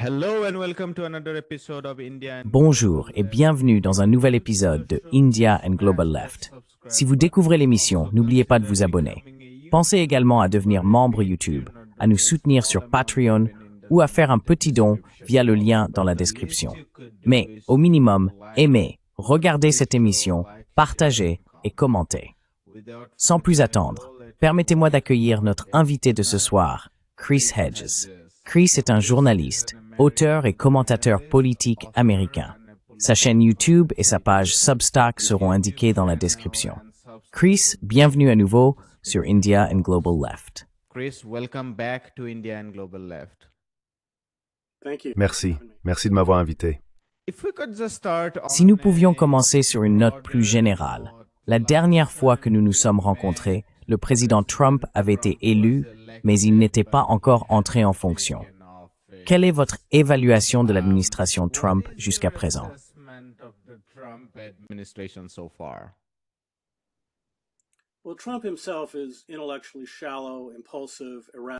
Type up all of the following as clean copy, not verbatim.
Hello and welcome to another episode of India and Bonjour et bienvenue dans un nouvel épisode de India and Global Left. Si vous découvrez l'émission, n'oubliez pas de vous abonner. Pensez également à devenir membre YouTube, à nous soutenir sur Patreon ou à faire un petit don via le lien dans la description. Mais, au minimum, aimez, regardez cette émission, partagez et commentez. Sans plus attendre, permettez-moi d'accueillir notre invité de ce soir, Chris Hedges. Chris est un journaliste, auteur et commentateur politique américain. Sa chaîne YouTube et sa page Substack seront indiquées dans la description. Chris, bienvenue à nouveau sur India and Global Left. Chris, welcome back to India and Global Left. Merci de m'avoir invité. If we could just start Si nous pouvions commencer sur une note plus générale, la dernière fois que nous nous sommes rencontrés, le président Trump avait été élu, mais il n'était pas encore entré en fonction. Quelle est votre évaluation de l'administration Trump jusqu'à présent?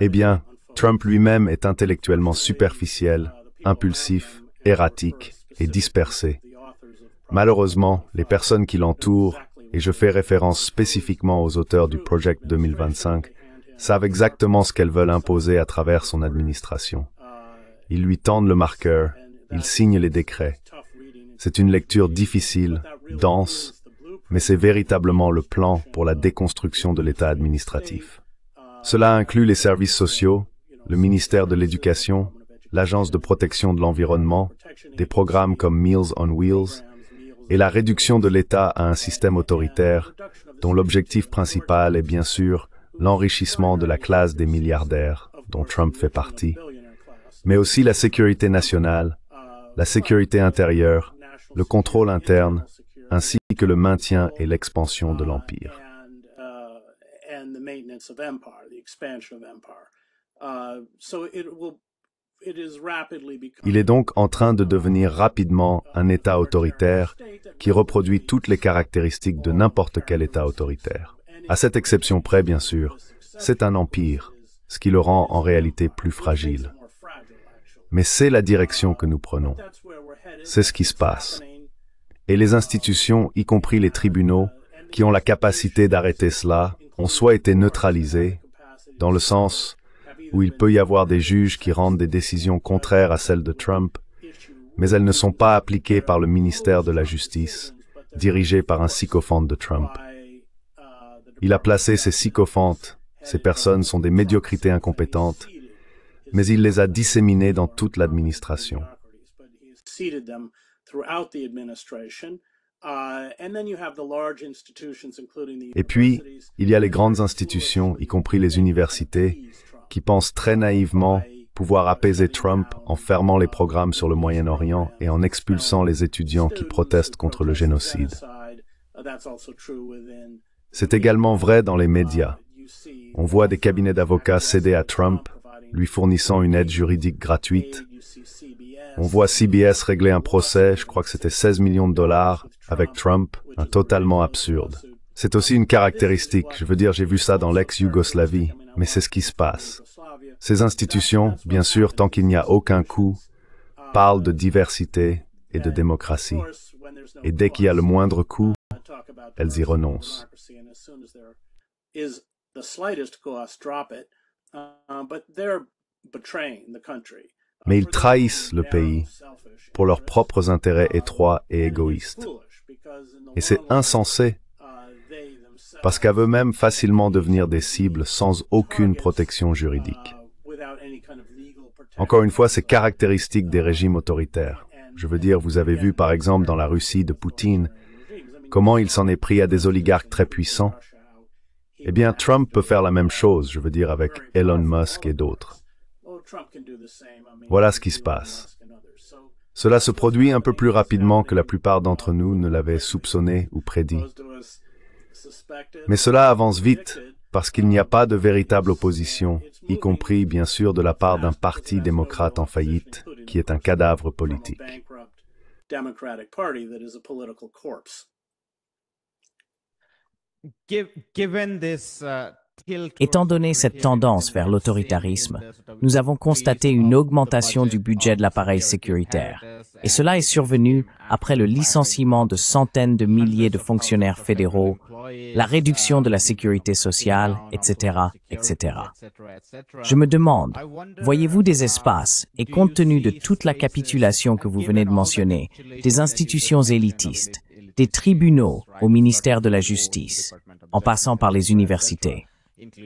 Eh bien, Trump lui-même est intellectuellement superficiel, impulsif, erratique et dispersé. Malheureusement, les personnes qui l'entourent, et je fais référence spécifiquement aux auteurs du Project 2025, savent exactement ce qu'elles veulent imposer à travers son administration. Ils lui tendent le marqueur, ils signent les décrets. C'est une lecture difficile, dense, mais c'est véritablement le plan pour la déconstruction de l'État administratif. Cela inclut les services sociaux, le ministère de l'Éducation, l'Agence de protection de l'environnement, des programmes comme Meals on Wheels, et la réduction de l'État à un système autoritaire, dont l'objectif principal est bien sûr l'enrichissement de la classe des milliardaires, dont Trump fait partie, mais aussi la sécurité nationale, la sécurité intérieure, le contrôle interne, ainsi que le maintien et l'expansion de l'Empire. Il est donc en train de devenir rapidement un État autoritaire qui reproduit toutes les caractéristiques de n'importe quel État autoritaire. À cette exception près, bien sûr, c'est un empire, ce qui le rend en réalité plus fragile. Mais c'est la direction que nous prenons. C'est ce qui se passe. Et les institutions, y compris les tribunaux, qui ont la capacité d'arrêter cela, ont soit été neutralisées, dans le sens où il peut y avoir des juges qui rendent des décisions contraires à celles de Trump, mais elles ne sont pas appliquées par le ministère de la Justice, dirigé par un sycophante de Trump. Il a placé ces sycophantes, ces personnes sont des médiocrités incompétentes, mais il les a disséminées dans toute l'administration. Et puis, il y a les grandes institutions, y compris les universités, qui pensent très naïvement pouvoir apaiser Trump en fermant les programmes sur le Moyen-Orient et en expulsant les étudiants qui protestent contre le génocide. C'est également vrai dans les médias. On voit des cabinets d'avocats céder à Trump, lui fournissant une aide juridique gratuite. On voit CBS régler un procès, je crois que c'était 16 millions de dollars, avec Trump, un totalement absurde. C'est aussi une caractéristique, je veux dire, j'ai vu ça dans l'ex-Yougoslavie, mais c'est ce qui se passe. Ces institutions, bien sûr, tant qu'il n'y a aucun coup, parlent de diversité et de démocratie. Et dès qu'il y a le moindre coup, elles y renoncent. Mais ils trahissent le pays pour leurs propres intérêts étroits et égoïstes. Et c'est insensé, parce qu'à eux-mêmes facilement devenir des cibles sans aucune protection juridique. Encore une fois, c'est caractéristique des régimes autoritaires. Je veux dire, vous avez vu par exemple dans la Russie de Poutine, comment il s'en est pris à des oligarques très puissants. Eh bien, Trump peut faire la même chose, je veux dire, avec Elon Musk et d'autres. Voilà ce qui se passe. Cela se produit un peu plus rapidement que la plupart d'entre nous ne l'avaient soupçonné ou prédit. Mais cela avance vite, parce qu'il n'y a pas de véritable opposition, y compris, bien sûr, de la part d'un parti démocrate en faillite, qui est un cadavre politique. Given this Étant donné cette tendance vers l'autoritarisme, nous avons constaté une augmentation du budget de l'appareil sécuritaire. Et cela est survenu après le licenciement de centaines de milliers de fonctionnaires fédéraux, la réduction de la sécurité sociale, etc., etc. Je me demande, voyez-vous des espaces, et compte tenu de toute la capitulation que vous venez de mentionner, des institutions élitistes, des tribunaux au ministère de la Justice, en passant par les universités,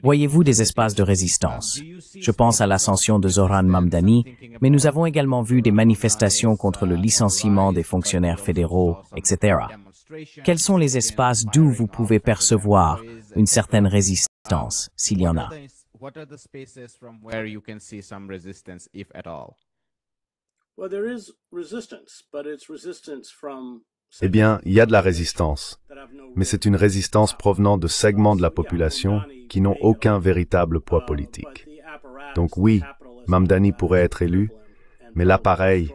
voyez-vous des espaces de résistance? Je pense à l'ascension de Zohran Mamdani, mais nous avons également vu des manifestations contre le licenciement des fonctionnaires fédéraux, etc. Quels sont les espaces d'où vous pouvez percevoir une certaine résistance, s'il y en a? What are the spaces from where you can see some resistance, if at all? Well, there is resistance, but it's resistance from Eh bien, il y a de la résistance, mais c'est une résistance provenant de segments de la population qui n'ont aucun véritable poids politique. Donc oui, Mamdani pourrait être élu, mais l'appareil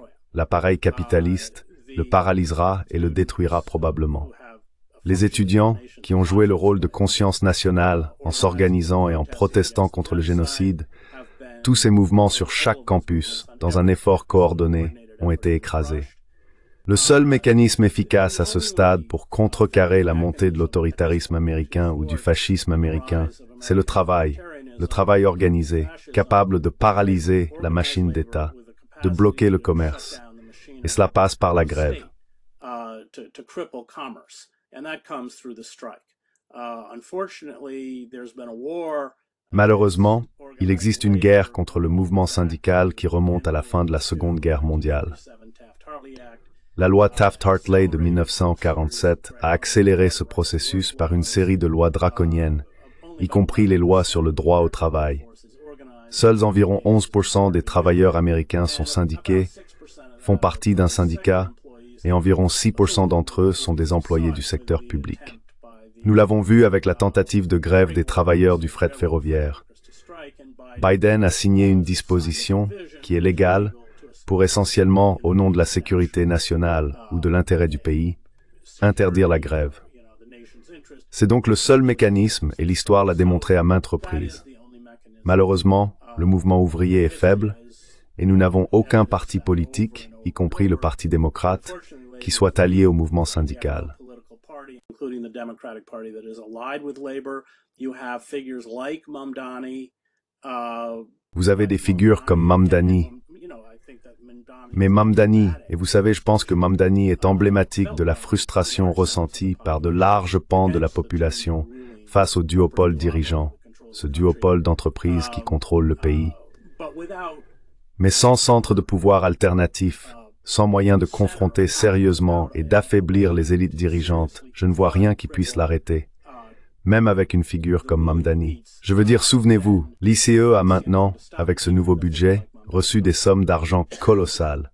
capitaliste, le paralysera et le détruira probablement. Les étudiants, qui ont joué le rôle de conscience nationale en s'organisant et en protestant contre le génocide, tous ces mouvements sur chaque campus, dans un effort coordonné, ont été écrasés. Le seul mécanisme efficace à ce stade pour contrecarrer la montée de l'autoritarisme américain ou du fascisme américain, c'est le travail organisé, capable de paralyser la machine d'État, de bloquer le commerce. Et cela passe par la grève. Malheureusement, il existe une guerre contre le mouvement syndical qui remonte à la fin de la Seconde Guerre mondiale. La loi Taft-Hartley de 1947 a accéléré ce processus par une série de lois draconiennes, y compris les lois sur le droit au travail. Seuls environ 11% des travailleurs américains sont syndiqués, font partie d'un syndicat, et environ 6% d'entre eux sont des employés du secteur public. Nous l'avons vu avec la tentative de grève des travailleurs du fret ferroviaire. Biden a signé une disposition qui est légale pour essentiellement, au nom de la sécurité nationale ou de l'intérêt du pays, interdire la grève. C'est donc le seul mécanisme, et l'histoire l'a démontré à maintes reprises. Malheureusement, le mouvement ouvrier est faible, et nous n'avons aucun parti politique, y compris le Parti démocrate, qui soit allié au mouvement syndical. Vous avez des figures comme Mamdani. Mais Mamdani, et vous savez, je pense que Mamdani est emblématique de la frustration ressentie par de larges pans de la population face au duopole dirigeant, ce duopole d'entreprises qui contrôle le pays. Mais sans centre de pouvoir alternatif, sans moyen de confronter sérieusement et d'affaiblir les élites dirigeantes, je ne vois rien qui puisse l'arrêter. Même avec une figure comme Mamdani. Je veux dire, souvenez-vous, l'ICE a maintenant, avec ce nouveau budget, reçu des sommes d'argent colossales.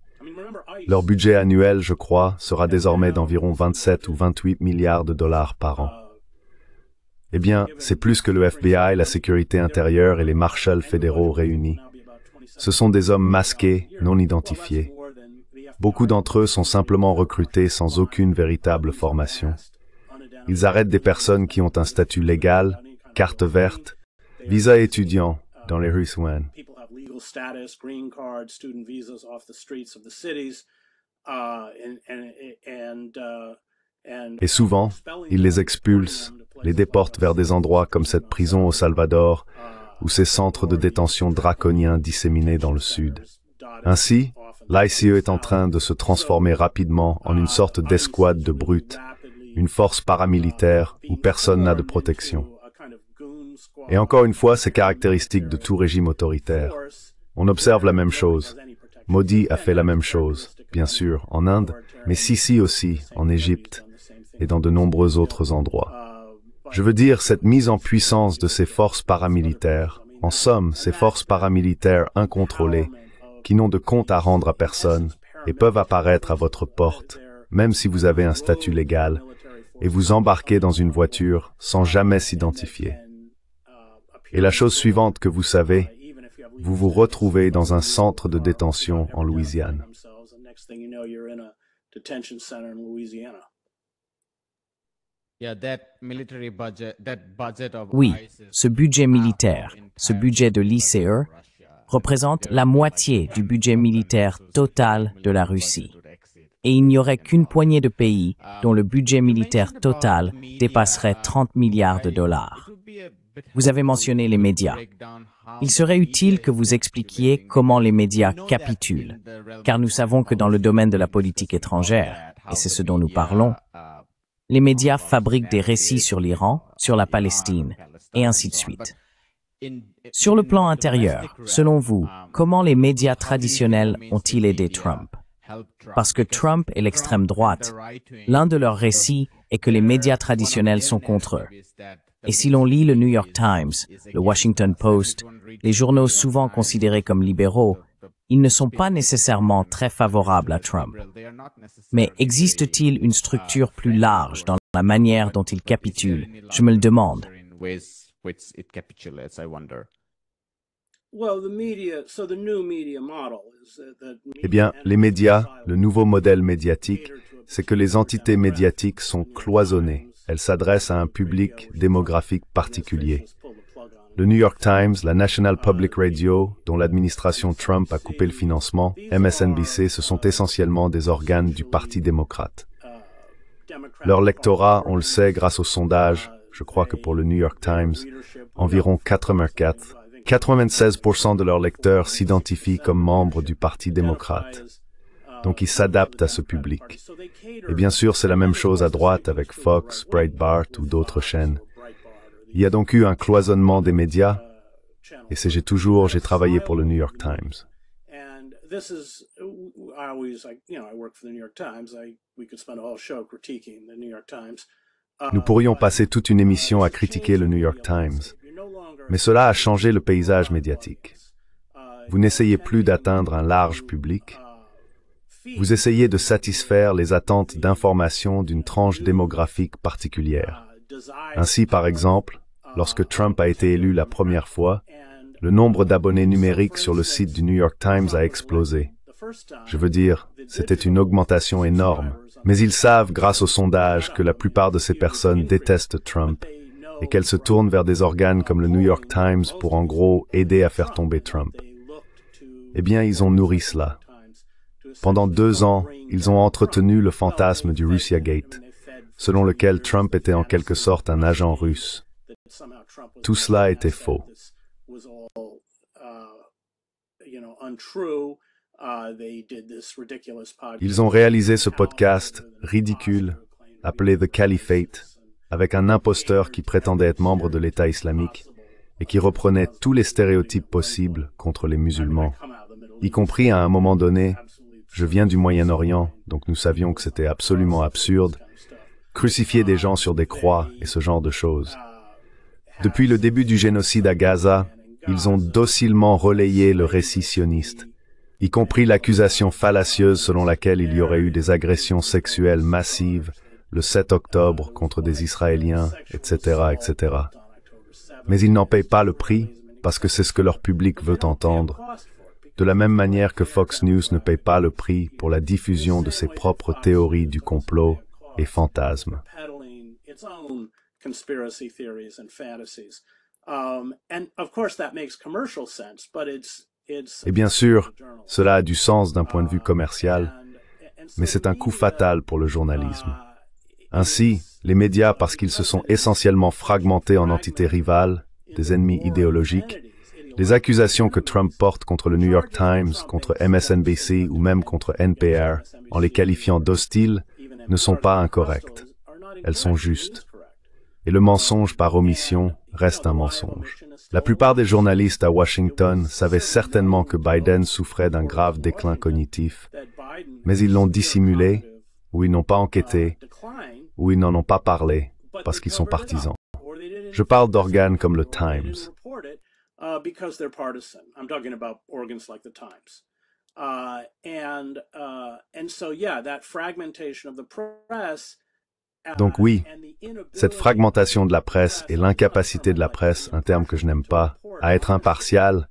Leur budget annuel, je crois, sera désormais d'environ 27 ou 28 milliards de dollars par an. Eh bien, c'est plus que le FBI, la sécurité intérieure et les marshals fédéraux réunis. Ce sont des hommes masqués, non identifiés. Beaucoup d'entre eux sont simplement recrutés sans aucune véritable formation. Ils arrêtent des personnes qui ont un statut légal, carte verte, visa étudiant dans les rues Swan. Et souvent, ils les expulsent, les déportent vers des endroits comme cette prison au Salvador ou ces centres de détention draconiens disséminés dans le sud. Ainsi, l'ICE est en train de se transformer rapidement en une sorte d'escouade de brutes, une force paramilitaire où personne n'a de protection. Et encore une fois, c'est caractéristique de tout régime autoritaire. On observe la même chose. Modi a fait la même chose, bien sûr, en Inde, mais Sisi aussi, en Égypte, et dans de nombreux autres endroits. Je veux dire, cette mise en puissance de ces forces paramilitaires, en somme, ces forces paramilitaires incontrôlées, qui n'ont de compte à rendre à personne, et peuvent apparaître à votre porte, même si vous avez un statut légal, et vous embarquer dans une voiture sans jamais s'identifier. Et la chose suivante que vous savez, vous vous retrouvez dans un centre de détention en Louisiane. Oui, ce budget militaire, ce budget de l'ICE, représente la moitié du budget militaire total de la Russie. Et il n'y aurait qu'une poignée de pays dont le budget militaire total dépasserait 30 milliards de dollars. Vous avez mentionné les médias. Il serait utile que vous expliquiez comment les médias capitulent, car nous savons que dans le domaine de la politique étrangère, et c'est ce dont nous parlons, les médias fabriquent des récits sur l'Iran, sur la Palestine, et ainsi de suite. Sur le plan intérieur, selon vous, comment les médias traditionnels ont-ils aidé Trump? Parce que Trump et l'extrême droite, l'un de leurs récits est que les médias traditionnels sont contre eux. Et si l'on lit le New York Times, le Washington Post, les journaux souvent considérés comme libéraux, ils ne sont pas nécessairement très favorables à Trump. Mais existe-t-il une structure plus large dans la manière dont ils capitulent? Je me le demande. Eh bien, les médias, le nouveau modèle médiatique, c'est que les entités médiatiques sont cloisonnées. Elles s'adressent à un public démographique particulier. Le New York Times, la National Public Radio, dont l'administration Trump a coupé le financement, MSNBC, ce sont essentiellement des organes du Parti démocrate. Leur lectorat, on le sait grâce aux sondages, je crois que pour le New York Times, environ 96% de leurs lecteurs s'identifient comme membres du Parti démocrate. Donc ils s'adaptent à ce public. Et bien sûr, c'est la même chose à droite avec Fox, Breitbart ou d'autres chaînes. Il y a donc eu un cloisonnement des médias, et j'ai travaillé pour le New York Times. Nous pourrions passer toute une émission à critiquer le New York Times, mais cela a changé le paysage médiatique. Vous n'essayez plus d'atteindre un large public. Vous essayez de satisfaire les attentes d'information d'une tranche démographique particulière. Ainsi, par exemple, lorsque Trump a été élu la première fois, le nombre d'abonnés numériques sur le site du New York Times a explosé. Je veux dire, c'était une augmentation énorme. Mais ils savent, grâce aux sondages, que la plupart de ces personnes détestent Trump et qu'elles se tournent vers des organes comme le New York Times pour en gros aider à faire tomber Trump. Eh bien, ils ont nourri cela. Pendant 2 ans, ils ont entretenu le fantasme du Russiagate, selon lequel Trump était en quelque sorte un agent russe. Tout cela était faux. Ils ont réalisé ce podcast ridicule, appelé The Caliphate, avec un imposteur qui prétendait être membre de l'État islamique et qui reprenait tous les stéréotypes possibles contre les musulmans, y compris à un moment donné, je viens du Moyen-Orient, donc nous savions que c'était absolument absurde, crucifier des gens sur des croix et ce genre de choses. Depuis le début du génocide à Gaza, ils ont docilement relayé le récit sioniste, y compris l'accusation fallacieuse selon laquelle il y aurait eu des agressions sexuelles massives le 7 octobre contre des Israéliens, etc., etc. Mais ils n'en payent pas le prix parce que c'est ce que leur public veut entendre, de la même manière que Fox News ne paye pas le prix pour la diffusion de ses propres théories du complot et fantasmes. Et bien sûr, cela a du sens d'un point de vue commercial, mais c'est un coup fatal pour le journalisme. Ainsi, les médias, parce qu'ils se sont essentiellement fragmentés en entités rivales, des ennemis idéologiques, les accusations que Trump porte contre le New York Times, contre MSNBC ou même contre NPR, en les qualifiant d'hostiles, ne sont pas incorrectes. Elles sont justes. Et le mensonge par omission reste un mensonge. La plupart des journalistes à Washington savaient certainement que Biden souffrait d'un grave déclin cognitif, mais ils l'ont dissimulé, ou ils n'ont pas enquêté, ou ils n'en ont pas parlé, parce qu'ils sont partisans. Je parle d'organes comme le Times. Donc oui, cette fragmentation de la presse et l'incapacité de la presse, un terme que je n'aime pas, à être impartiale,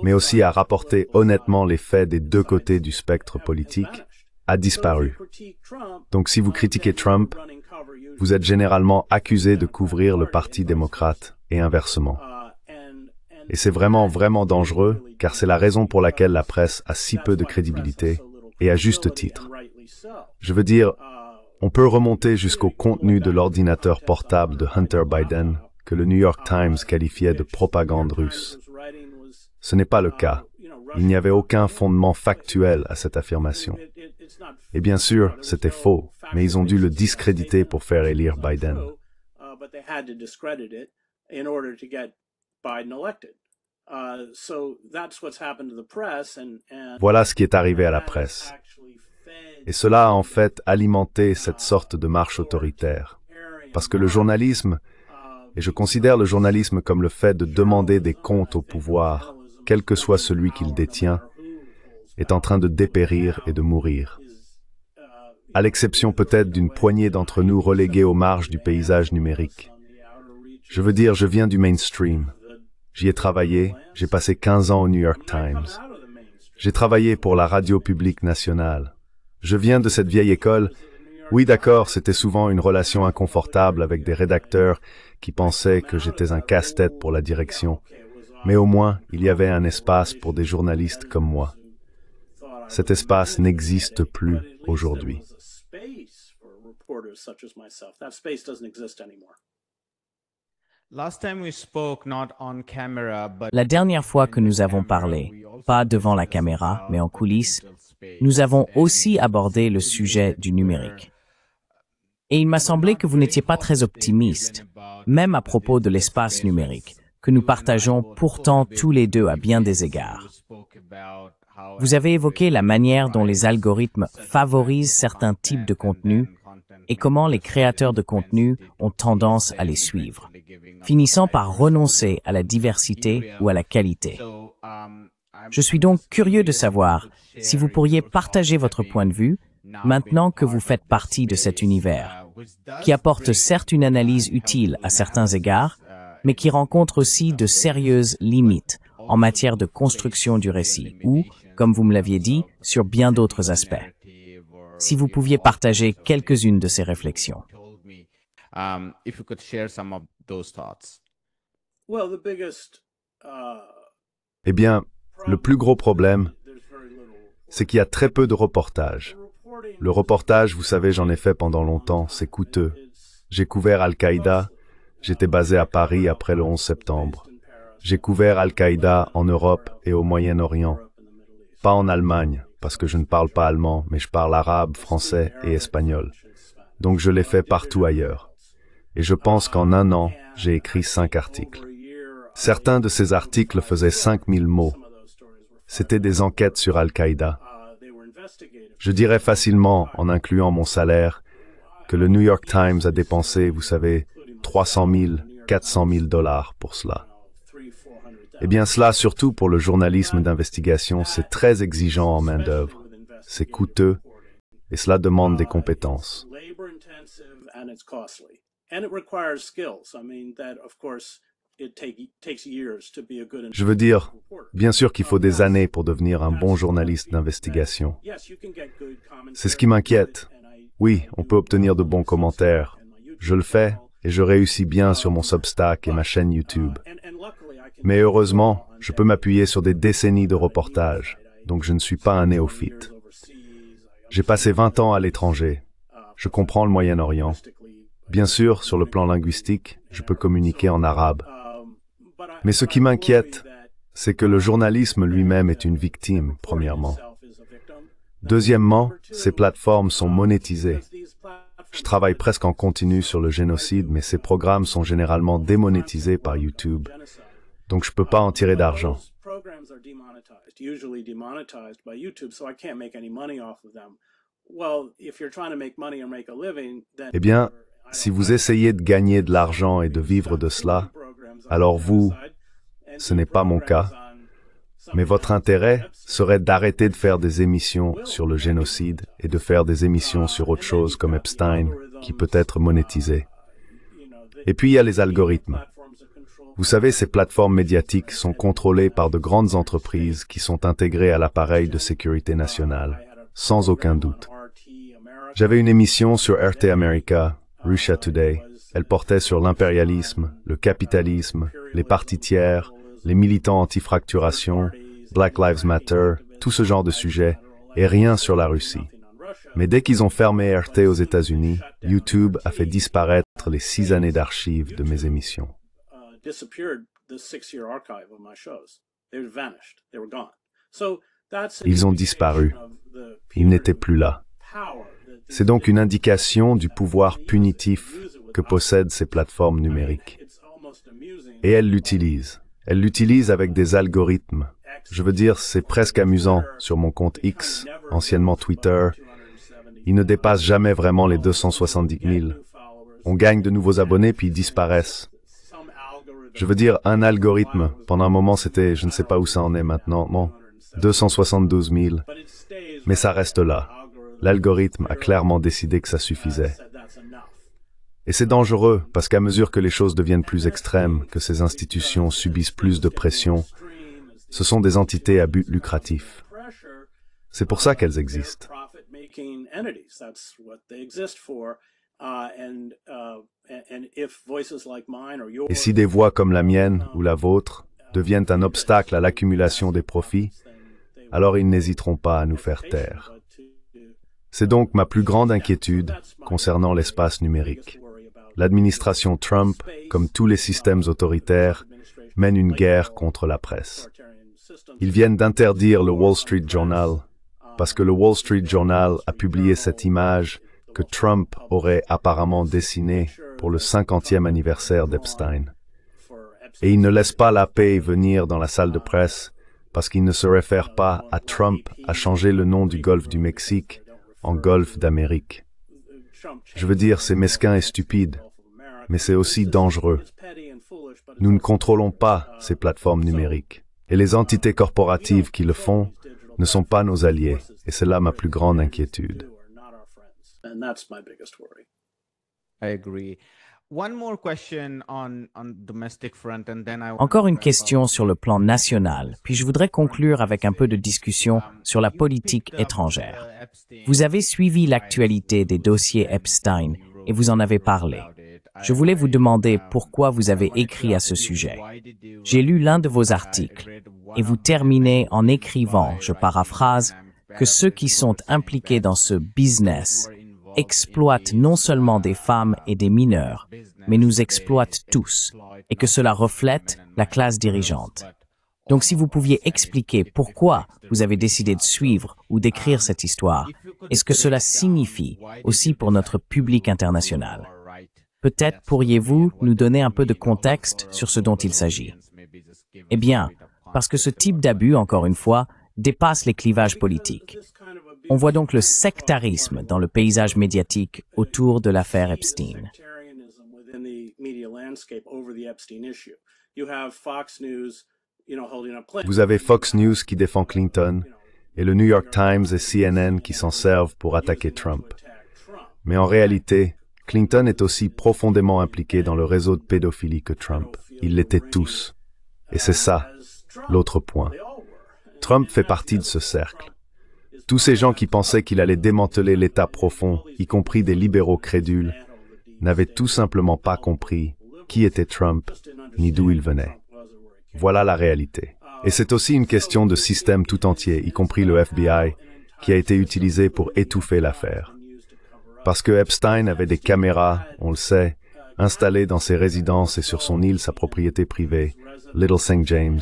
mais aussi à rapporter honnêtement les faits des deux côtés du spectre politique, a disparu. Donc si vous critiquez Trump, vous êtes généralement accusé de couvrir le Parti démocrate et inversement. Et c'est vraiment, vraiment dangereux, car c'est la raison pour laquelle la presse a si peu de crédibilité, et à juste titre. Je veux dire, on peut remonter jusqu'au contenu de l'ordinateur portable de Hunter Biden, que le New York Times qualifiait de propagande russe. Ce n'est pas le cas. Il n'y avait aucun fondement factuel à cette affirmation. Et bien sûr, c'était faux, mais ils ont dû le discréditer pour faire élire Biden. Voilà ce qui est arrivé à la presse. Et cela a en fait alimenté cette sorte de marche autoritaire. Parce que le journalisme, et je considère le journalisme comme le fait de demander des comptes au pouvoir, quel que soit celui qu'il détient, est en train de dépérir et de mourir. À l'exception peut-être d'une poignée d'entre nous relégués aux marges du paysage numérique. Je veux dire, je viens du mainstream. J'y ai travaillé, j'ai passé 15 ans au New York Times. J'ai travaillé pour la radio publique nationale. Je viens de cette vieille école. Oui, d'accord, c'était souvent une relation inconfortable avec des rédacteurs qui pensaient que j'étais un casse-tête pour la direction. Mais au moins, il y avait un espace pour des journalistes comme moi. Cet espace n'existe plus aujourd'hui. La dernière fois que nous avons parlé, pas devant la caméra, mais en coulisses, nous avons aussi abordé le sujet du numérique. Et il m'a semblé que vous n'étiez pas très optimiste, même à propos de l'espace numérique, que nous partageons pourtant tous les deux à bien des égards. Vous avez évoqué la manière dont les algorithmes favorisent certains types de contenus et comment les créateurs de contenu ont tendance à les suivre, finissant par renoncer à la diversité ou à la qualité. Je suis donc curieux de savoir si vous pourriez partager votre point de vue maintenant que vous faites partie de cet univers, qui apporte certes une analyse utile à certains égards, mais qui rencontre aussi de sérieuses limites en matière de construction du récit ou, comme vous me l'aviez dit, sur bien d'autres aspects. Si vous pouviez partager quelques-unes de ces réflexions. Eh bien, le plus gros problème, c'est qu'il y a très peu de reportages. Le reportage, vous savez, j'en ai fait pendant longtemps, c'est coûteux. J'ai couvert Al-Qaïda, j'étais basé à Paris après le 11 septembre. J'ai couvert Al-Qaïda en Europe et au Moyen-Orient. Pas en Allemagne, parce que je ne parle pas allemand, mais je parle arabe, français et espagnol. Donc je l'ai fait partout ailleurs. Et je pense qu'en un an, j'ai écrit 5 articles. Certains de ces articles faisaient 5000 mots. C'était des enquêtes sur Al-Qaïda. Je dirais facilement, en incluant mon salaire, que le New York Times a dépensé, vous savez, 300 000, 400 000 $ pour cela. Eh bien cela, surtout pour le journalisme d'investigation, c'est très exigeant en main-d'œuvre. C'est coûteux et cela demande des compétences. Je veux dire, bien sûr qu'il faut des années pour devenir un bon journaliste d'investigation. C'est ce qui m'inquiète. Oui, on peut obtenir de bons commentaires. Je le fais et je réussis bien sur mon Substack et ma chaîne YouTube. Mais heureusement, je peux m'appuyer sur des décennies de reportages, donc je ne suis pas un néophyte. J'ai passé 20 ans à l'étranger. Je comprends le Moyen-Orient. Bien sûr, sur le plan linguistique, je peux communiquer en arabe. Mais ce qui m'inquiète, c'est que le journalisme lui-même est une victime, premièrement. Deuxièmement, ces plateformes sont monétisées. Je travaille presque en continu sur le génocide, mais ces programmes sont généralement démonétisés par YouTube. Donc je ne peux pas en tirer d'argent. Eh bien, si vous essayez de gagner de l'argent et de vivre de cela, alors vous, ce n'est pas mon cas, mais votre intérêt serait d'arrêter de faire des émissions sur le génocide et de faire des émissions sur autre chose comme Epstein, qui peut être monétisé. Et puis il y a les algorithmes. Vous savez, ces plateformes médiatiques sont contrôlées par de grandes entreprises qui sont intégrées à l'appareil de sécurité nationale, sans aucun doute. J'avais une émission sur RT America, Russia Today. Elle portait sur l'impérialisme, le capitalisme, les partis tiers, les militants anti-fracturation, Black Lives Matter, tout ce genre de sujets, et rien sur la Russie. Mais dès qu'ils ont fermé RT aux États-Unis, YouTube a fait disparaître les 6 années d'archives de mes émissions. Ils ont disparu. Ils n'étaient plus là. C'est donc une indication du pouvoir punitif que possèdent ces plateformes numériques. Et elles l'utilisent. Elles l'utilisent avec des algorithmes. Je veux dire, c'est presque amusant sur mon compte X, anciennement Twitter. Ils ne dépassent jamais vraiment les 270 000. On gagne de nouveaux abonnés puis ils disparaissent. Je veux dire, un algorithme, pendant un moment c'était, je ne sais pas où ça en est maintenant, bon, 272 000. Mais ça reste là. L'algorithme a clairement décidé que ça suffisait. Et c'est dangereux, parce qu'à mesure que les choses deviennent plus extrêmes, que ces institutions subissent plus de pression, ce sont des entités à but lucratif. C'est pour ça qu'elles existent. Et si des voix comme la mienne ou la vôtre deviennent un obstacle à l'accumulation des profits, alors ils n'hésiteront pas à nous faire taire. C'est donc ma plus grande inquiétude concernant l'espace numérique. L'administration Trump, comme tous les systèmes autoritaires, mène une guerre contre la presse. Ils viennent d'interdire le Wall Street Journal, parce que le Wall Street Journal a publié cette image que Trump aurait apparemment dessinée pour le 50e anniversaire d'Epstein. Et ils ne laissent pas la paix venir dans la salle de presse, parce qu'ils ne se réfèrent pas à Trump à changer le nom du golfe du Mexique en golfe d'Amérique. Je veux dire, c'est mesquin et stupide, mais c'est aussi dangereux. Nous ne contrôlons pas ces plateformes numériques, et les entités corporatives qui le font ne sont pas nos alliés, et c'est là ma plus grande inquiétude. I agree. One more question on domestic front, and then I want Encore une to wrap question up. sur le plan national, puis je voudrais conclure avec un peu de discussion sur la politique étrangère. Vous avez suivi l'actualité des dossiers Epstein et vous en avez parlé. Je voulais vous demander pourquoi vous avez écrit à ce sujet. J'ai lu l'un de vos articles et vous terminez en écrivant, je paraphrase, que ceux qui sont impliqués dans ce business exploitent non seulement des femmes et des mineurs, mais nous exploitent tous, et que cela reflète la classe dirigeante. Donc si vous pouviez expliquer pourquoi vous avez décidé de suivre ou d'écrire cette histoire, et ce que cela signifie aussi pour notre public international. Peut-être pourriez-vous nous donner un peu de contexte sur ce dont il s'agit. Eh bien, parce que ce type d'abus, encore une fois, dépasse les clivages politiques. On voit donc le sectarisme dans le paysage médiatique autour de l'affaire Epstein. Vous avez Fox News qui défend Clinton, et le New York Times et CNN qui s'en servent pour attaquer Trump. Mais en réalité, Clinton est aussi profondément impliqué dans le réseau de pédophilie que Trump. Ils l'étaient tous. Et c'est ça, l'autre point. Trump fait partie de ce cercle. Tous ces gens qui pensaient qu'il allait démanteler l'État profond, y compris des libéraux crédules, n'avaient tout simplement pas compris qui était Trump, ni d'où il venait. Voilà la réalité. Et c'est aussi une question de système tout entier, y compris le FBI, qui a été utilisé pour étouffer l'affaire. Parce que Epstein avait des caméras, on le sait, installées dans ses résidences et sur son île, sa propriété privée, Little St. James,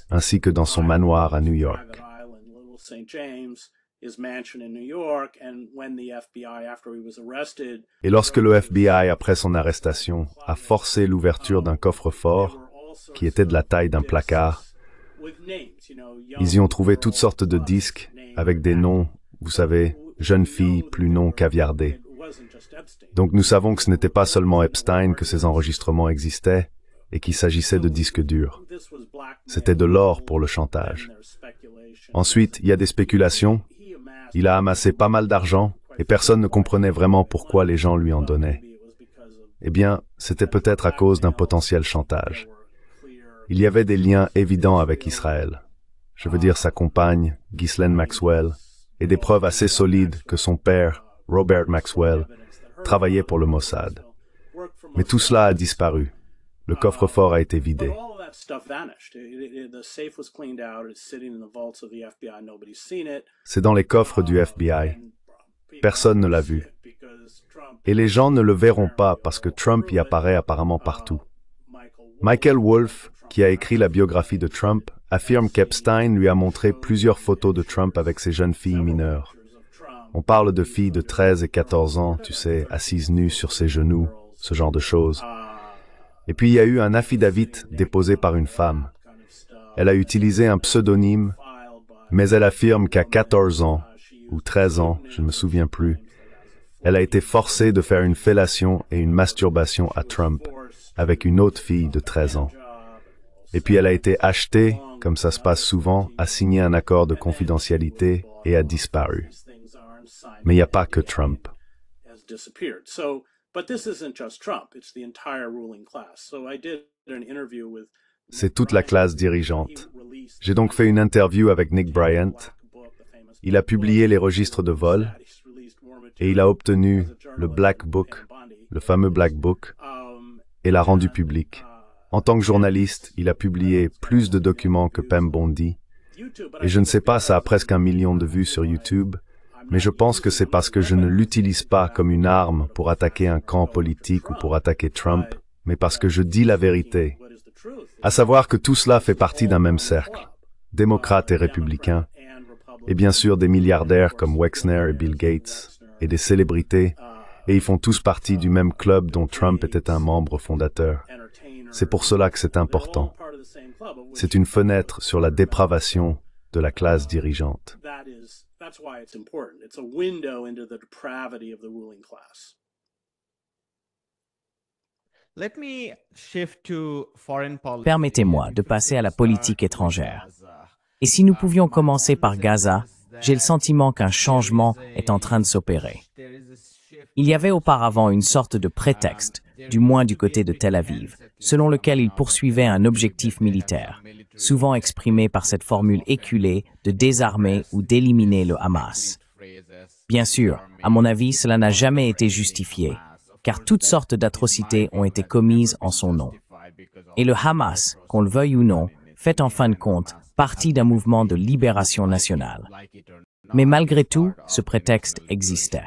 ainsi que dans son manoir à New York. Et lorsque le FBI, après son arrestation, a forcé l'ouverture d'un coffre-fort, qui était de la taille d'un placard, ils y ont trouvé toutes sortes de disques avec des noms, vous savez, jeunes filles plus non caviardées. Donc nous savons que ce n'était pas seulement Epstein que ces enregistrements existaient et qu'il s'agissait de disques durs. C'était de l'or pour le chantage. Ensuite, il y a des spéculations. Il a amassé pas mal d'argent et personne ne comprenait vraiment pourquoi les gens lui en donnaient. Eh bien, c'était peut-être à cause d'un potentiel chantage. Il y avait des liens évidents avec Israël. Je veux dire sa compagne, Ghislaine Maxwell, et des preuves assez solides que son père, Robert Maxwell, travaillait pour le Mossad. Mais tout cela a disparu. Le coffre-fort a été vidé. C'est dans les coffres du FBI. Personne ne l'a vu. Et les gens ne le verront pas parce que Trump y apparaît apparemment partout. Michael Wolff, qui a écrit la biographie de Trump, affirme qu'Epstein lui a montré plusieurs photos de Trump avec ses jeunes filles mineures. On parle de filles de 13 et 14 ans, tu sais, assises nues sur ses genoux, ce genre de choses. Et puis il y a eu un affidavit déposé par une femme. Elle a utilisé un pseudonyme, mais elle affirme qu'à 14 ans, ou 13 ans, je ne me souviens plus, elle a été forcée de faire une fellation et une masturbation à Trump avec une autre fille de 13 ans. Et puis elle a été achetée, comme ça se passe souvent, a signé un accord de confidentialité et a disparu. Mais il n'y a pas que Trump. C'est toute la classe dirigeante. J'ai donc fait une interview avec Nick Bryant. Il a publié les registres de vol et il a obtenu le Black Book, le fameux Black Book, et l'a rendu public. En tant que journaliste, il a publié plus de documents que Pam Bondi. Et je ne sais pas, ça a presque 1 million de vues sur YouTube, mais je pense que c'est parce que je ne l'utilise pas comme une arme pour attaquer un camp politique ou pour attaquer Trump, mais parce que je dis la vérité. À savoir que tout cela fait partie d'un même cercle, démocrates et républicains, et bien sûr des milliardaires comme Wexner et Bill Gates, et des célébrités, et ils font tous partie du même club dont Trump était un membre fondateur. C'est pour cela que c'est important. C'est une fenêtre sur la dépravation de la classe dirigeante. Permettez-moi de passer à la politique étrangère. Et si nous pouvions commencer par Gaza, j'ai le sentiment qu'un changement est en train de s'opérer. Il y avait auparavant une sorte de prétexte, du moins du côté de Tel Aviv, selon lequel il poursuivait un objectif militaire, souvent exprimé par cette formule éculée de désarmer ou d'éliminer le Hamas. Bien sûr, à mon avis, cela n'a jamais été justifié, car toutes sortes d'atrocités ont été commises en son nom. Et le Hamas, qu'on le veuille ou non, fait en fin de compte partie d'un mouvement de libération nationale. Mais malgré tout, ce prétexte existait.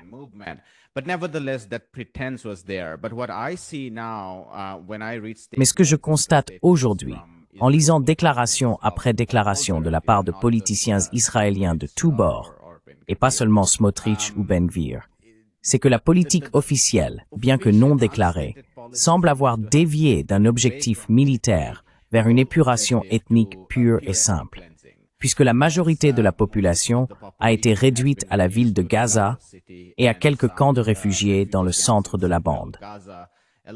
Mais ce que je constate aujourd'hui, en lisant déclaration après déclaration de la part de politiciens israéliens de tous bords, et pas seulement Smotrich ou Ben Gvir, c'est que la politique officielle, bien que non déclarée, semble avoir dévié d'un objectif militaire vers une épuration ethnique pure et simple, puisque la majorité de la population a été réduite à la ville de Gaza et à quelques camps de réfugiés dans le centre de la bande,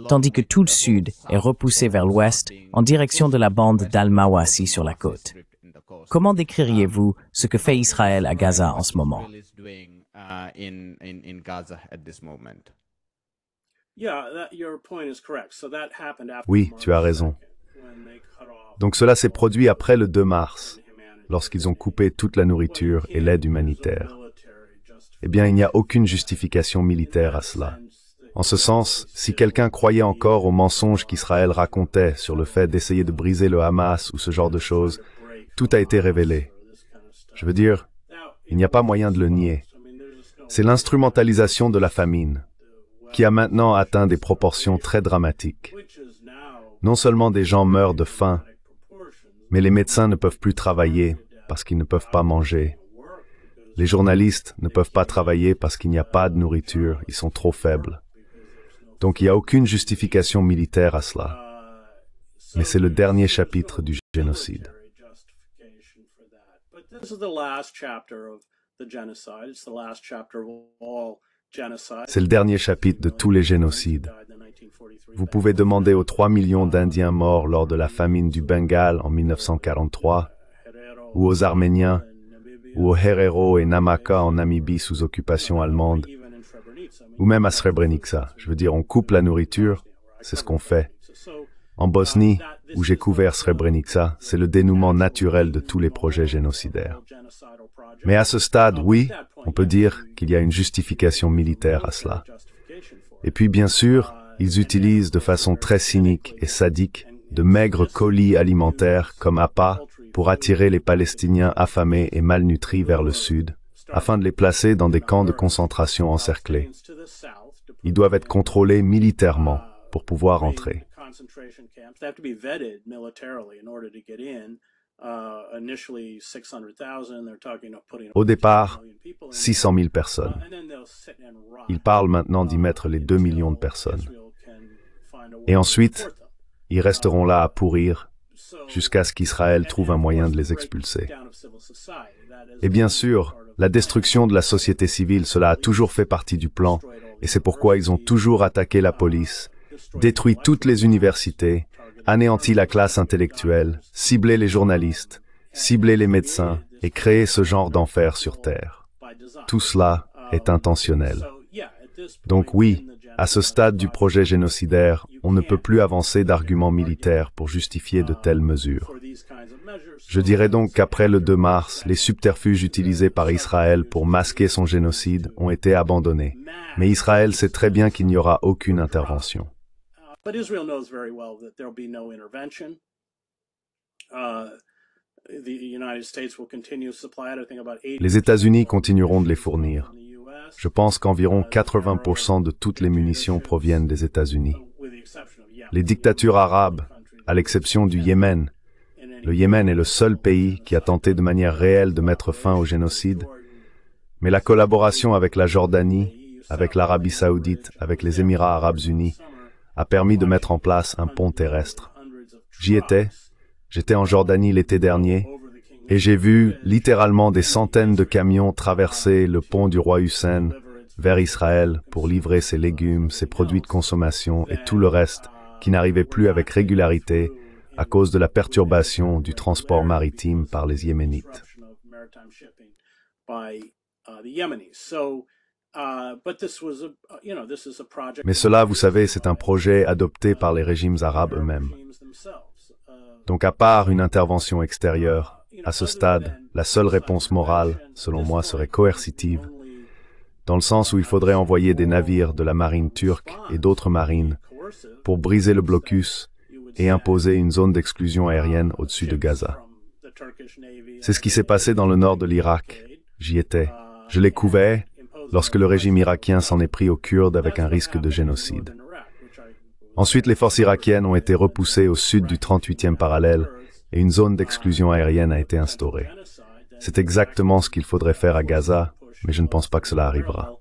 tandis que tout le sud est repoussé vers l'ouest en direction de la bande d'Al-Mawasi sur la côte. Comment décririez-vous ce que fait Israël à Gaza en ce moment? Oui, tu as raison. Donc cela s'est produit après le 2 mars, lorsqu'ils ont coupé toute la nourriture et l'aide humanitaire. Eh bien, il n'y a aucune justification militaire à cela. En ce sens, si quelqu'un croyait encore aux mensonges qu'Israël racontait sur le fait d'essayer de briser le Hamas ou ce genre de choses, tout a été révélé. Je veux dire, il n'y a pas moyen de le nier. C'est l'instrumentalisation de la famine, qui a maintenant atteint des proportions très dramatiques. Non seulement des gens meurent de faim, mais les médecins ne peuvent plus travailler parce qu'ils ne peuvent pas manger. Les journalistes ne peuvent pas travailler parce qu'il n'y a pas de nourriture, ils sont trop faibles. Donc il n'y a aucune justification militaire à cela. Mais c'est le dernier chapitre du génocide. C'est le dernier chapitre de tous les génocides. Vous pouvez demander aux 3 millions d'Indiens morts lors de la famine du Bengale en 1943, ou aux Arméniens, ou aux Herero et Namaka en Namibie sous occupation allemande, ou même à Srebrenica. Je veux dire, on coupe la nourriture, c'est ce qu'on fait. En Bosnie, où j'ai couvert Srebrenica, c'est le dénouement naturel de tous les projets génocidaires. Mais à ce stade, oui, on peut dire qu'il y a une justification militaire à cela. Et puis bien sûr, ils utilisent de façon très cynique et sadique de maigres colis alimentaires comme appât pour attirer les Palestiniens affamés et malnutris vers le sud, afin de les placer dans des camps de concentration encerclés. Ils doivent être contrôlés militairement pour pouvoir entrer. Au départ, 600 000 personnes. Ils parlent maintenant d'y mettre les 2 millions de personnes. Et ensuite, ils resteront là à pourrir jusqu'à ce qu'Israël trouve un moyen de les expulser. Et bien sûr, la destruction de la société civile, cela a toujours fait partie du plan, et c'est pourquoi ils ont toujours attaqué la police, détruit toutes les universités, anéanti la classe intellectuelle, ciblé les journalistes, ciblé les médecins, et créé ce genre d'enfer sur Terre. Tout cela est intentionnel. Donc oui, à ce stade du projet génocidaire, on ne peut plus avancer d'arguments militaires pour justifier de telles mesures. Je dirais donc qu'après le 2 mars, les subterfuges utilisés par Israël pour masquer son génocide ont été abandonnés. Mais Israël sait très bien qu'il n'y aura aucune intervention. Les États-Unis continueront de les fournir. Je pense qu'environ 80% de toutes les munitions proviennent des États-Unis. Les dictatures arabes, à l'exception du Yémen, le Yémen est le seul pays qui a tenté de manière réelle de mettre fin au génocide, mais la collaboration avec la Jordanie, avec l'Arabie saoudite, avec les Émirats arabes unis, a permis de mettre en place un pont terrestre. J'y étais, j'étais en Jordanie l'été dernier, et j'ai vu littéralement des centaines de camions traverser le pont du roi Hussein vers Israël pour livrer ses légumes, ses produits de consommation et tout le reste qui n'arrivait plus avec régularité à cause de la perturbation du transport maritime par les Yéménites. Mais cela, vous savez, c'est un projet adopté par les régimes arabes eux-mêmes. Donc à part une intervention extérieure, à ce stade, la seule réponse morale, selon moi, serait coercitive, dans le sens où il faudrait envoyer des navires de la marine turque et d'autres marines pour briser le blocus et imposer une zone d'exclusion aérienne au-dessus de Gaza. C'est ce qui s'est passé dans le nord de l'Irak. J'y étais. Je l'ai couvert lorsque le régime irakien s'en est pris aux Kurdes avec un risque de génocide. Ensuite, les forces irakiennes ont été repoussées au sud du 38e parallèle et une zone d'exclusion aérienne a été instaurée. C'est exactement ce qu'il faudrait faire à Gaza, mais je ne pense pas que cela arrivera.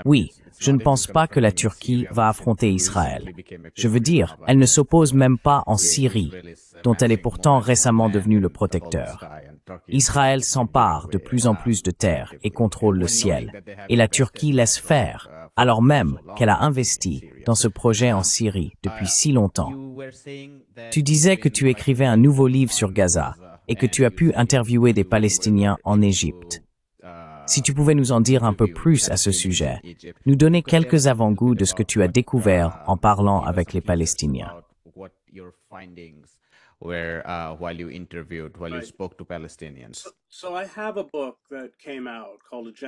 Oui, je ne pense pas que la Turquie va affronter Israël. Je veux dire, elle ne s'oppose même pas en Syrie, dont elle est pourtant récemment devenue le protecteur. Israël s'empare de plus en plus de terres et contrôle le ciel, et la Turquie laisse faire, alors même qu'elle a investi dans ce projet en Syrie depuis si longtemps. Tu disais que tu écrivais un nouveau livre sur Gaza et que tu as pu interviewer des Palestiniens en Égypte. Si tu pouvais nous en dire un peu plus à ce sujet, nous donner quelques avant-goûts de ce que tu as découvert en parlant avec les Palestiniens.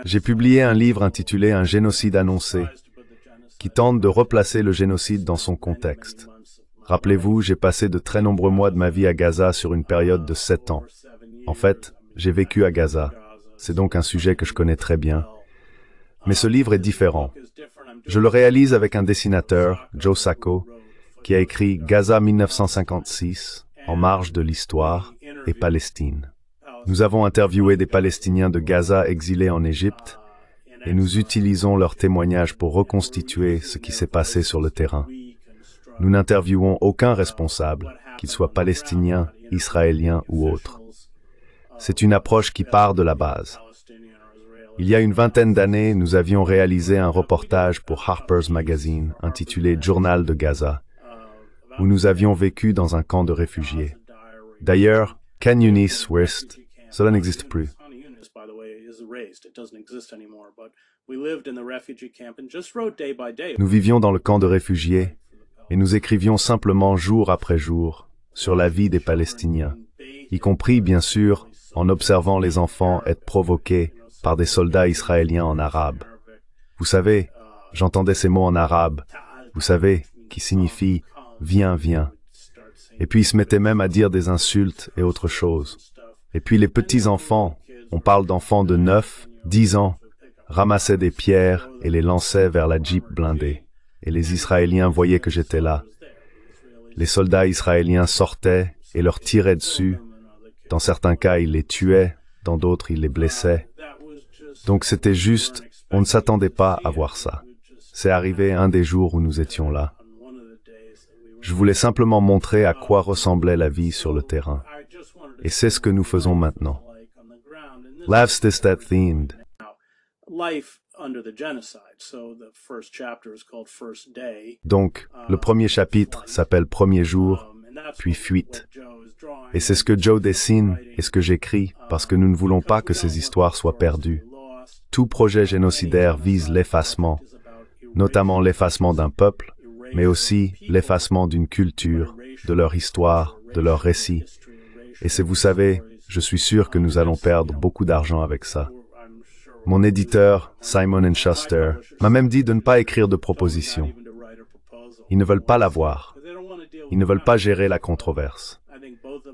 J'ai publié un livre intitulé « Un génocide annoncé » qui tente de replacer le génocide dans son contexte. Rappelez-vous, j'ai passé de très nombreux mois de ma vie à Gaza sur une période de 7 ans. En fait, j'ai vécu à Gaza. C'est donc un sujet que je connais très bien. Mais ce livre est différent. Je le réalise avec un dessinateur, Joe Sacco, qui a écrit Gaza 1956, En marge de l'histoire, et Palestine. Nous avons interviewé des Palestiniens de Gaza exilés en Égypte, et nous utilisons leurs témoignages pour reconstituer ce qui s'est passé sur le terrain. Nous n'interviewons aucun responsable, qu'il soit palestinien, israélien ou autre. C'est une approche qui part de la base. Il y a une vingtaine d'années, nous avions réalisé un reportage pour Harper's Magazine intitulé Journal de Gaza, où nous avions vécu dans un camp de réfugiés. D'ailleurs, Khan Younis West, cela n'existe plus. Nous vivions dans le camp de réfugiés et nous écrivions simplement jour après jour sur la vie des Palestiniens, y compris, bien sûr, en observant les enfants être provoqués par des soldats israéliens en arabe. Vous savez, j'entendais ces mots en arabe, vous savez, qui signifient « viens, viens ». Et puis ils se mettaient même à dire des insultes et autre chose. Et puis les petits-enfants, on parle d'enfants de 9, 10 ans, ramassaient des pierres et les lançaient vers la Jeep blindée. Et les Israéliens voyaient que j'étais là. Les soldats israéliens sortaient et leur tiraient dessus. Dans certains cas, ils les tuaient, dans d'autres, ils les blessaient. Donc c'était juste, on ne s'attendait pas à voir ça. C'est arrivé un des jours où nous étions là. Je voulais simplement montrer à quoi ressemblait la vie sur le terrain. Et c'est ce que nous faisons maintenant. Laughs is that themed. Donc, le premier chapitre s'appelle Premier jour, puis Fuite. Et c'est ce que Joe dessine et ce que j'écris parce que nous ne voulons pas que ces histoires soient perdues. Tout projet génocidaire vise l'effacement, notamment l'effacement d'un peuple, mais aussi l'effacement d'une culture, de leur histoire, de leur récit. Et c'est, vous savez, je suis sûr que nous allons perdre beaucoup d'argent avec ça. Mon éditeur, Simon & Schuster, m'a même dit de ne pas écrire de proposition. Ils ne veulent pas l'avoir. Ils ne veulent pas gérer la controverse.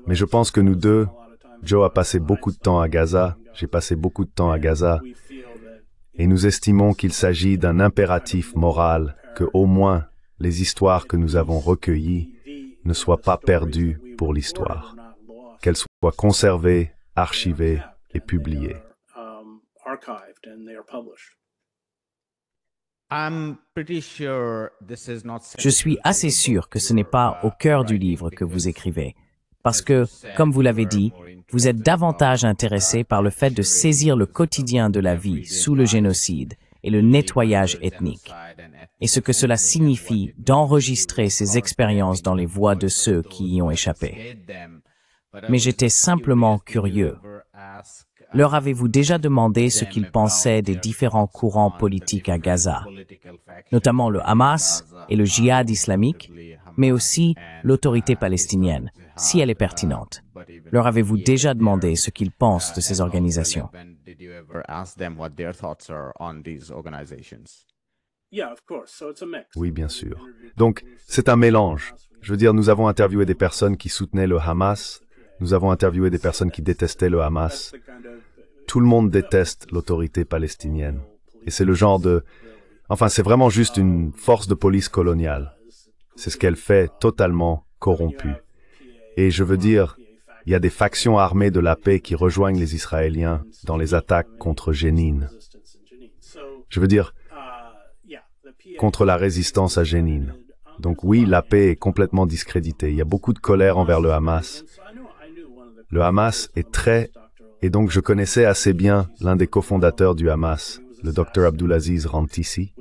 Mais je pense que nous deux, Joe a passé beaucoup de temps à Gaza, j'ai passé beaucoup de temps à Gaza, et nous estimons qu'il s'agit d'un impératif moral que, au moins, les histoires que nous avons recueillies ne soient pas perdues pour l'histoire, qu'elles soient conservées, archivées et publiées. Je suis assez sûr que ce n'est pas au cœur du livre que vous écrivez, parce que, comme vous l'avez dit, vous êtes davantage intéressé par le fait de saisir le quotidien de la vie sous le génocide et le nettoyage ethnique, et ce que cela signifie d'enregistrer ces expériences dans les voix de ceux qui y ont échappé. Mais j'étais simplement curieux. Leur avez-vous déjà demandé ce qu'ils pensaient des différents courants politiques à Gaza, notamment le Hamas et le djihad islamique, mais aussi l'autorité palestinienne, si elle est pertinente? Leur avez-vous déjà demandé ce qu'ils pensent de ces organisations? Oui, bien sûr. Donc, c'est un mélange. Je veux dire, nous avons interviewé des personnes qui soutenaient le Hamas, nous avons interviewé des personnes qui détestaient le Hamas. Tout le monde déteste l'autorité palestinienne. Et c'est le genre de... Enfin, c'est vraiment juste une force de police coloniale. C'est ce qu'elle fait, totalement corrompue. Et je veux dire, il y a des factions armées de la paix qui rejoignent les Israéliens dans les attaques contre Jénine. Je veux dire, contre la résistance à Jénine. Donc oui, la paix est complètement discréditée. Il y a beaucoup de colère envers le Hamas. Le Hamas est très... Et donc je connaissais assez bien l'un des cofondateurs du Hamas, le Dr Abdulaziz Rantisi.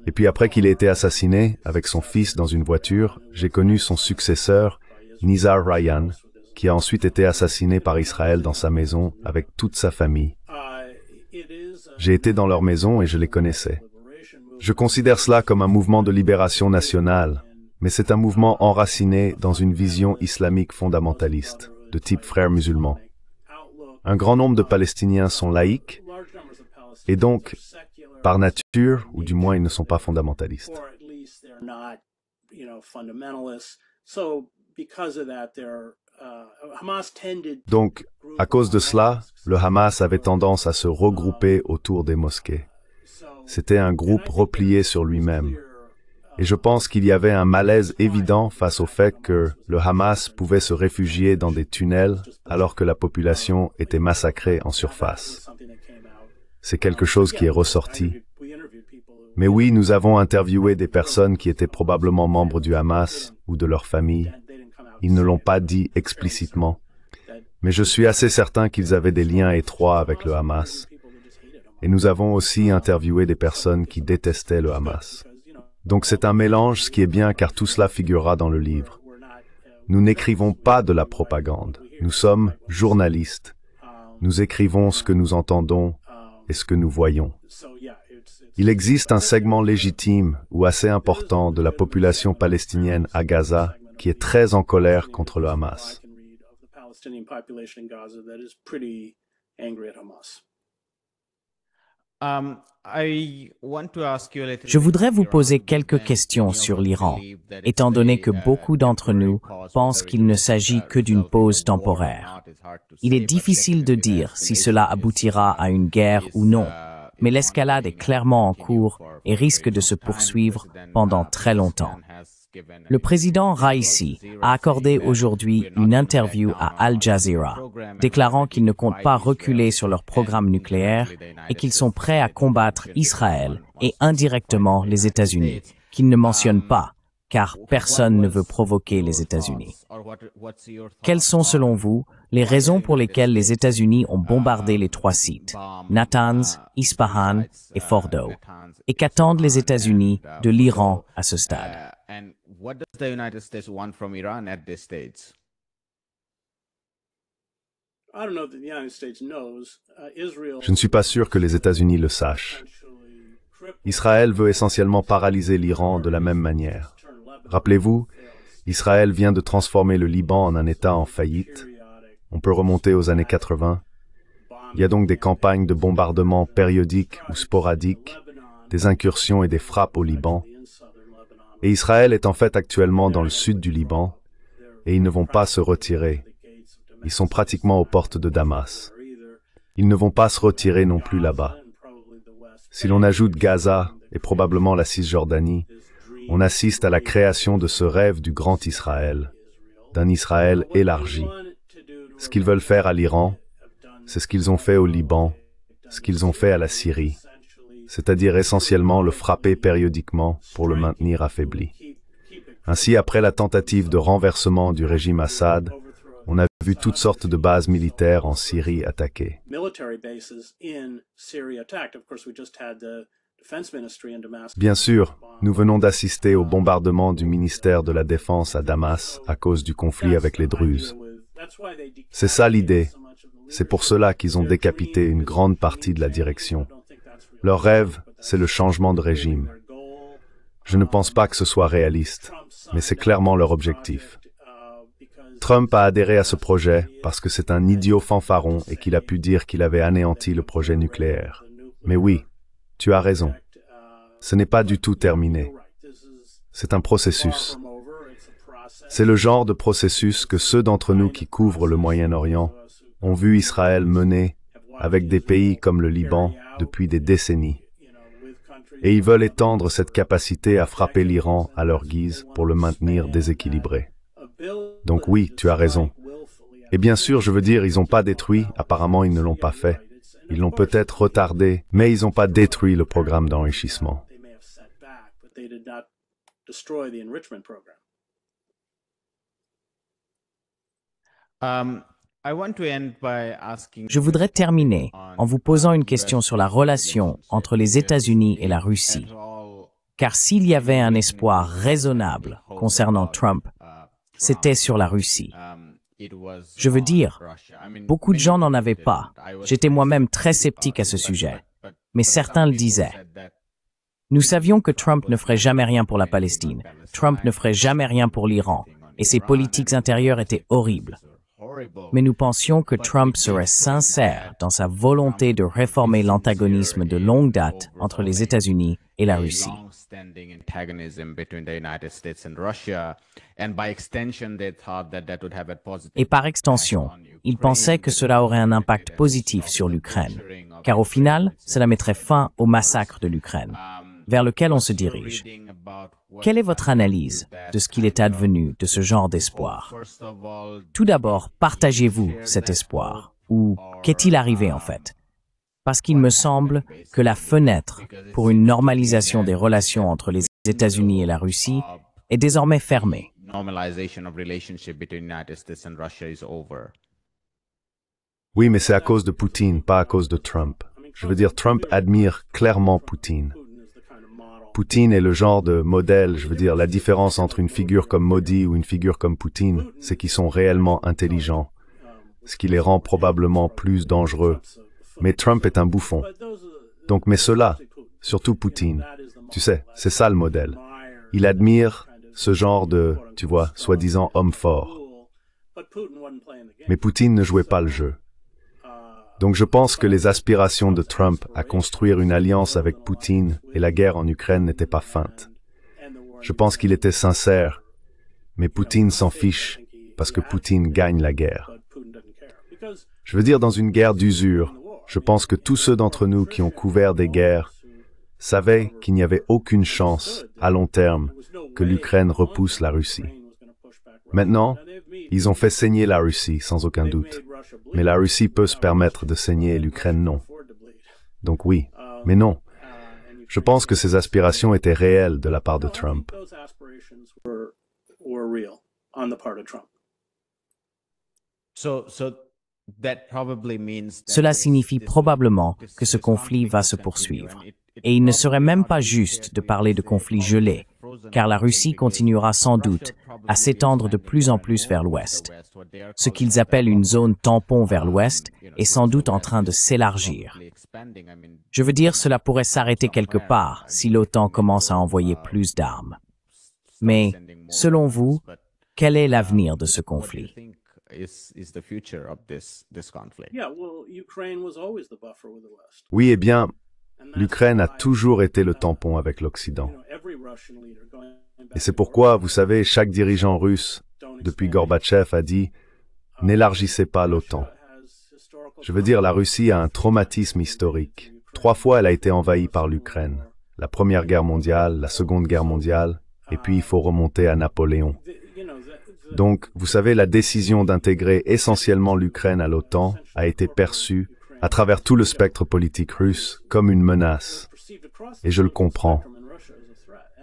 Et puis après qu'il ait été assassiné, avec son fils dans une voiture, j'ai connu son successeur, Nizar Ryan, qui a ensuite été assassiné par Israël dans sa maison avec toute sa famille. J'ai été dans leur maison et je les connaissais. Je considère cela comme un mouvement de libération nationale, mais c'est un mouvement enraciné dans une vision islamique fondamentaliste, de type frères musulmans. Un grand nombre de Palestiniens sont laïcs, et donc, par nature, ou du moins ils ne sont pas fondamentalistes. Donc, à cause de cela, le Hamas avait tendance à se regrouper autour des mosquées. C'était un groupe replié sur lui-même. Et je pense qu'il y avait un malaise évident face au fait que le Hamas pouvait se réfugier dans des tunnels alors que la population était massacrée en surface. C'est quelque chose qui est ressorti. Mais oui, nous avons interviewé des personnes qui étaient probablement membres du Hamas ou de leur famille. Ils ne l'ont pas dit explicitement. Mais je suis assez certain qu'ils avaient des liens étroits avec le Hamas. Et nous avons aussi interviewé des personnes qui détestaient le Hamas. Donc c'est un mélange, ce qui est bien car tout cela figurera dans le livre. Nous n'écrivons pas de la propagande. Nous sommes journalistes. Nous écrivons ce que nous entendons et ce que nous voyons. Il existe un segment légitime ou assez important de la population palestinienne à Gaza qui est très en colère contre le Hamas. Je voudrais vous poser quelques questions sur l'Iran, étant donné que beaucoup d'entre nous pensent qu'il ne s'agit que d'une pause temporaire. Il est difficile de dire si cela aboutira à une guerre ou non, mais l'escalade est clairement en cours et risque de se poursuivre pendant très longtemps. Le président Raisi a accordé aujourd'hui une interview à Al Jazeera, déclarant qu'ils ne comptent pas reculer sur leur programme nucléaire et qu'ils sont prêts à combattre Israël et indirectement les États-Unis, qu'ils ne mentionnent pas, car personne ne veut provoquer les États-Unis. Quelles sont, selon vous, les raisons pour lesquelles les États-Unis ont bombardé les 3 sites, Natanz, Ispahan et Fordow, et qu'attendent les États-Unis de l'Iran à ce stade? Je ne suis pas sûr que les États-Unis le sachent. Israël veut essentiellement paralyser l'Iran de la même manière. Rappelez-vous, Israël vient de transformer le Liban en un État en faillite. On peut remonter aux années 80. Il y a donc des campagnes de bombardement périodiques ou sporadiques, des incursions et des frappes au Liban. Et Israël est en fait actuellement dans le sud du Liban, et ils ne vont pas se retirer. Ils sont pratiquement aux portes de Damas. Ils ne vont pas se retirer non plus là-bas. Si l'on ajoute Gaza et probablement la Cisjordanie, on assiste à la création de ce rêve du grand Israël, d'un Israël élargi. Ce qu'ils veulent faire à l'Iran, c'est ce qu'ils ont fait au Liban, ce qu'ils ont fait à la Syrie, c'est-à-dire essentiellement le frapper périodiquement pour le maintenir affaibli. Ainsi, après la tentative de renversement du régime Assad, on a vu toutes sortes de bases militaires en Syrie attaquées. Bien sûr, nous venons d'assister au bombardement du ministère de la Défense à Damas à cause du conflit avec les Druzes. C'est ça l'idée. C'est pour cela qu'ils ont décapité une grande partie de la direction. Leur rêve, c'est le changement de régime. Je ne pense pas que ce soit réaliste, mais c'est clairement leur objectif. Trump a adhéré à ce projet parce que c'est un idiot fanfaron et qu'il a pu dire qu'il avait anéanti le projet nucléaire. Mais oui, tu as raison. Ce n'est pas du tout terminé. C'est un processus. C'est le genre de processus que ceux d'entre nous qui couvrent le Moyen-Orient ont vu Israël mener avec des pays comme le Liban depuis des décennies. Et ils veulent étendre cette capacité à frapper l'Iran à leur guise pour le maintenir déséquilibré. Donc oui, tu as raison. Et bien sûr, je veux dire, ils n'ont pas détruit, apparemment ils ne l'ont pas fait. Ils l'ont peut-être retardé, mais ils n'ont pas détruit le programme d'enrichissement. Je voudrais terminer en vous posant une question sur la relation entre les États-Unis et la Russie. Car s'il y avait un espoir raisonnable concernant Trump, c'était sur la Russie. Je veux dire, beaucoup de gens n'en avaient pas. J'étais moi-même très sceptique à ce sujet, mais certains le disaient. Nous savions que Trump ne ferait jamais rien pour la Palestine, Trump ne ferait jamais rien pour l'Iran, et ses politiques intérieures étaient horribles. Mais nous pensions que Trump serait sincère dans sa volonté de réformer l'antagonisme de longue date entre les États-Unis et la Russie. Et par extension, ils pensaient que cela aurait un impact positif sur l'Ukraine, car au final, cela mettrait fin au massacre de l'Ukraine, vers lequel on se dirige. Quelle est votre analyse de ce qu'il est advenu de ce genre d'espoir? Tout d'abord, partagez-vous cet espoir, ou qu'est-il arrivé en fait? Parce qu'il me semble que la fenêtre pour une normalisation des relations entre les États-Unis et la Russie est désormais fermée. Oui, mais c'est à cause de Poutine, pas à cause de Trump. Je veux dire, Trump admire clairement Poutine. Poutine est le genre de modèle, je veux dire, la différence entre une figure comme Modi ou une figure comme Poutine, c'est qu'ils sont réellement intelligents, ce qui les rend probablement plus dangereux. Mais Trump est un bouffon. Donc, mais cela, surtout Poutine, tu sais, c'est ça le modèle. Il admire ce genre de, tu vois, soi-disant homme fort. Mais Poutine ne jouait pas le jeu. Donc je pense que les aspirations de Trump à construire une alliance avec Poutine et la guerre en Ukraine n'étaient pas feintes. Je pense qu'il était sincère, mais Poutine s'en fiche parce que Poutine gagne la guerre. Je veux dire, dans une guerre d'usure, je pense que tous ceux d'entre nous qui ont couvert des guerres savaient qu'il n'y avait aucune chance, à long terme, que l'Ukraine repousse la Russie. Maintenant, ils ont fait saigner la Russie, sans aucun doute. Mais la Russie peut se permettre de saigner et l'Ukraine non. Donc oui, mais non. Je pense que ces aspirations étaient réelles de la part de Trump. Cela signifie probablement que ce conflit va se poursuivre. Et il ne serait même pas juste de parler de conflit gelé, car la Russie continuera sans doute à s'étendre de plus en plus vers l'ouest. Ce qu'ils appellent une zone tampon vers l'ouest est sans doute en train de s'élargir. Je veux dire, cela pourrait s'arrêter quelque part si l'OTAN commence à envoyer plus d'armes. Mais, selon vous, quel est l'avenir de ce conflit? Oui, eh bien, l'Ukraine a toujours été le tampon avec l'Occident. Et c'est pourquoi, vous savez, chaque dirigeant russe, depuis Gorbatchev, a dit « N'élargissez pas l'OTAN ». Je veux dire, la Russie a un traumatisme historique. 3 fois, elle a été envahie par l'Ukraine. La Première Guerre mondiale, la Seconde Guerre mondiale, et puis il faut remonter à Napoléon. Donc, vous savez, la décision d'intégrer essentiellement l'Ukraine à l'OTAN a été perçue, à travers tout le spectre politique russe, comme une menace. Et je le comprends.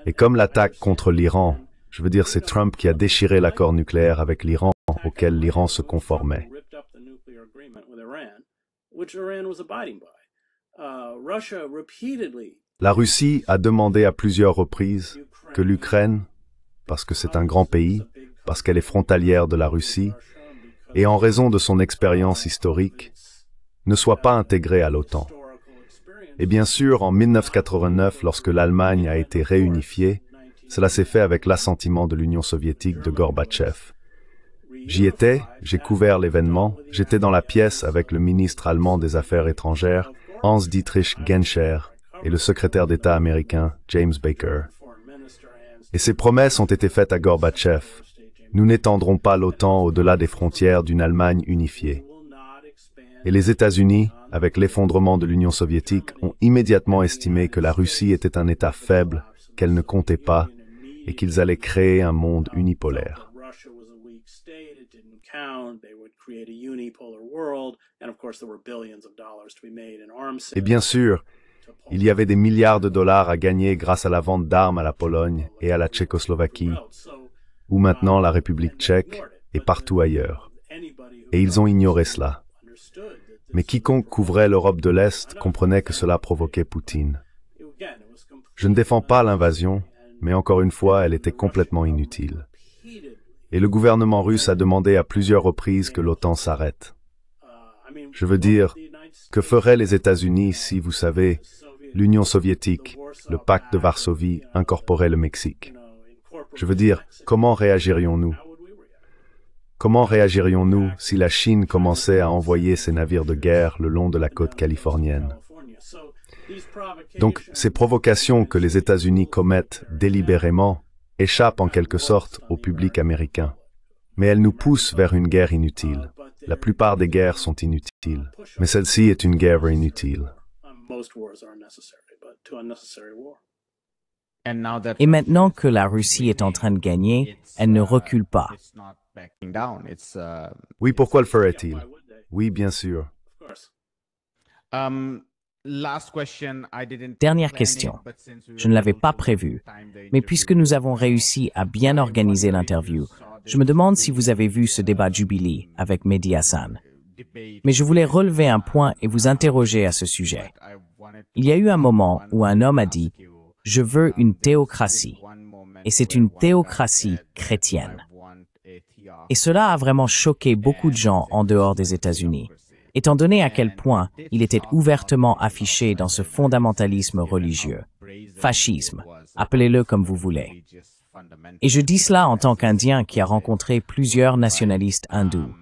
Et comme l'attaque contre l'Iran, je veux dire, c'est Trump qui a déchiré l'accord nucléaire avec l'Iran, auquel l'Iran se conformait. La Russie a demandé à plusieurs reprises que l'Ukraine, parce que c'est un grand pays, parce qu'elle est frontalière de la Russie, et en raison de son expérience historique, ne soit pas intégrée à l'OTAN. Et bien sûr, en 1989, lorsque l'Allemagne a été réunifiée, cela s'est fait avec l'assentiment de l'Union soviétique de Gorbatchev. J'y étais, j'ai couvert l'événement, j'étais dans la pièce avec le ministre allemand des Affaires étrangères, Hans-Dietrich Genscher, et le secrétaire d'État américain, James Baker. Et ces promesses ont été faites à Gorbatchev. Nous n'étendrons pas l'OTAN au-delà des frontières d'une Allemagne unifiée. Et les États-Unis, avec l'effondrement de l'Union soviétique, ont immédiatement estimé que la Russie était un État faible, qu'elle ne comptait pas, et qu'ils allaient créer un monde unipolaire. Et bien sûr, il y avait des milliards de dollars à gagner grâce à la vente d'armes à la Pologne et à la Tchécoslovaquie, ou maintenant la République tchèque et partout ailleurs. Et ils ont ignoré cela. Mais quiconque couvrait l'Europe de l'Est comprenait que cela provoquait Poutine. Je ne défends pas l'invasion, mais encore une fois, elle était complètement inutile. Et le gouvernement russe a demandé à plusieurs reprises que l'OTAN s'arrête. Je veux dire, que feraient les États-Unis si, vous savez, l'Union soviétique, le pacte de Varsovie, incorporait le Mexique? Je veux dire, comment réagirions-nous? Comment réagirions-nous si la Chine commençait à envoyer ses navires de guerre le long de la côte californienne? Donc, ces provocations que les États-Unis commettent délibérément échappent en quelque sorte au public américain. Mais elles nous poussent vers une guerre inutile. La plupart des guerres sont inutiles, mais celle-ci est une guerre inutile. Et maintenant que la Russie est en train de gagner, elle ne recule pas. Oui, pourquoi le ferait-il? Oui, bien sûr. Dernière question. Je ne l'avais pas prévu, mais puisque nous avons réussi à bien organiser l'interview, je me demande si vous avez vu ce débat Jubilee avec Mehdi Hassan. Mais je voulais relever un point et vous interroger à ce sujet. Il y a eu un moment où un homme a dit « Je veux une théocratie » et c'est une théocratie chrétienne. Et cela a vraiment choqué beaucoup de gens en dehors des États-Unis, étant donné à quel point il était ouvertement affiché dans ce fondamentalisme religieux, fascisme, appelez-le comme vous voulez. Et je dis cela en tant qu'Indien qui a rencontré plusieurs nationalistes hindous.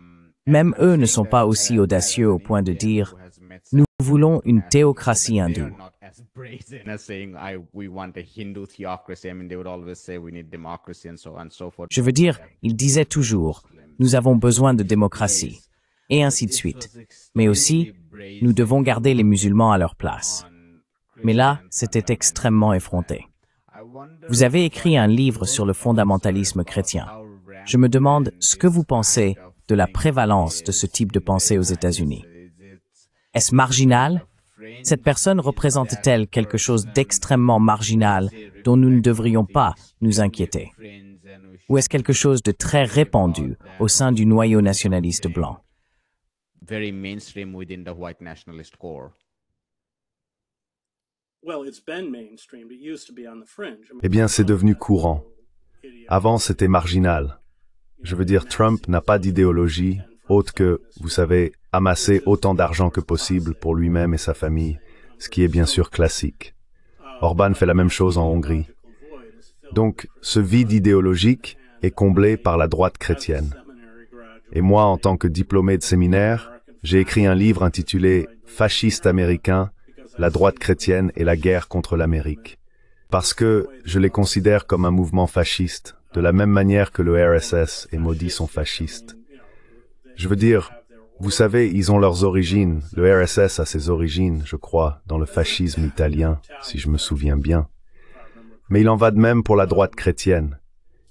Même eux ne sont pas aussi audacieux au point de dire « Nous voulons une théocratie hindoue ». Je veux dire, ils disaient toujours « Nous avons besoin de démocratie » et ainsi de suite. Mais aussi, nous devons garder les musulmans à leur place. Mais là, c'était extrêmement effronté. Vous avez écrit un livre sur le fondamentalisme chrétien. Je me demande ce que vous pensez de la prévalence de ce type de pensée aux États-Unis. Est-ce marginal? Cette personne représente-t-elle quelque chose d'extrêmement marginal dont nous ne devrions pas nous inquiéter? Ou est-ce quelque chose de très répandu au sein du noyau nationaliste blanc? Eh bien, c'est devenu courant. Avant, c'était marginal. Je veux dire, Trump n'a pas d'idéologie autre que, vous savez, amasser autant d'argent que possible pour lui-même et sa famille, ce qui est bien sûr classique. Orban fait la même chose en Hongrie. Donc, ce vide idéologique est comblé par la droite chrétienne. Et moi, en tant que diplômé de séminaire, j'ai écrit un livre intitulé « Fasciste américain, la droite chrétienne et la guerre contre l'Amérique ». Parce que je les considère comme un mouvement fasciste, de la même manière que le RSS et Modi sont fascistes. Je veux dire, vous savez, ils ont leurs origines. Le RSS a ses origines, je crois, dans le fascisme italien, si je me souviens bien. Mais il en va de même pour la droite chrétienne.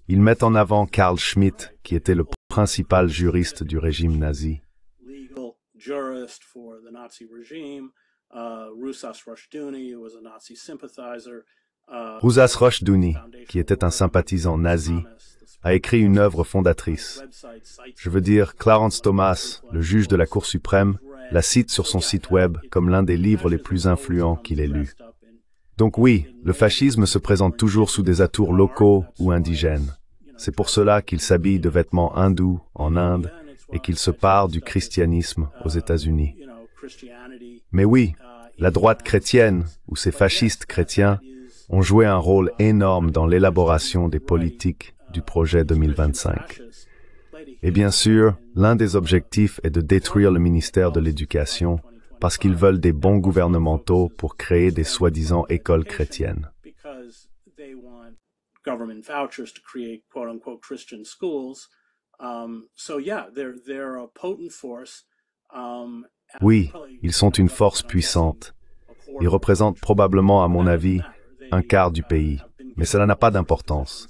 Ils mettent en avant Carl Schmitt, qui était le principal juriste du régime nazi. Rousas Rushdoony, qui était un sympathisant nazi, a écrit une œuvre fondatrice. Je veux dire, Clarence Thomas, le juge de la Cour suprême, la cite sur son site web comme l'un des livres les plus influents qu'il ait lus. Donc oui, le fascisme se présente toujours sous des atours locaux ou indigènes. C'est pour cela qu'il s'habille de vêtements hindous en Inde et qu'il se pare du christianisme aux États-Unis. Mais oui, la droite chrétienne ou ces fascistes chrétiens ont joué un rôle énorme dans l'élaboration des politiques du projet 2025. Et bien sûr, l'un des objectifs est de détruire le ministère de l'Éducation parce qu'ils veulent des bons gouvernementaux pour créer des soi-disant écoles chrétiennes. Oui, ils sont une force puissante. Ils représentent probablement, à mon avis, un quart du pays, mais cela n'a pas d'importance.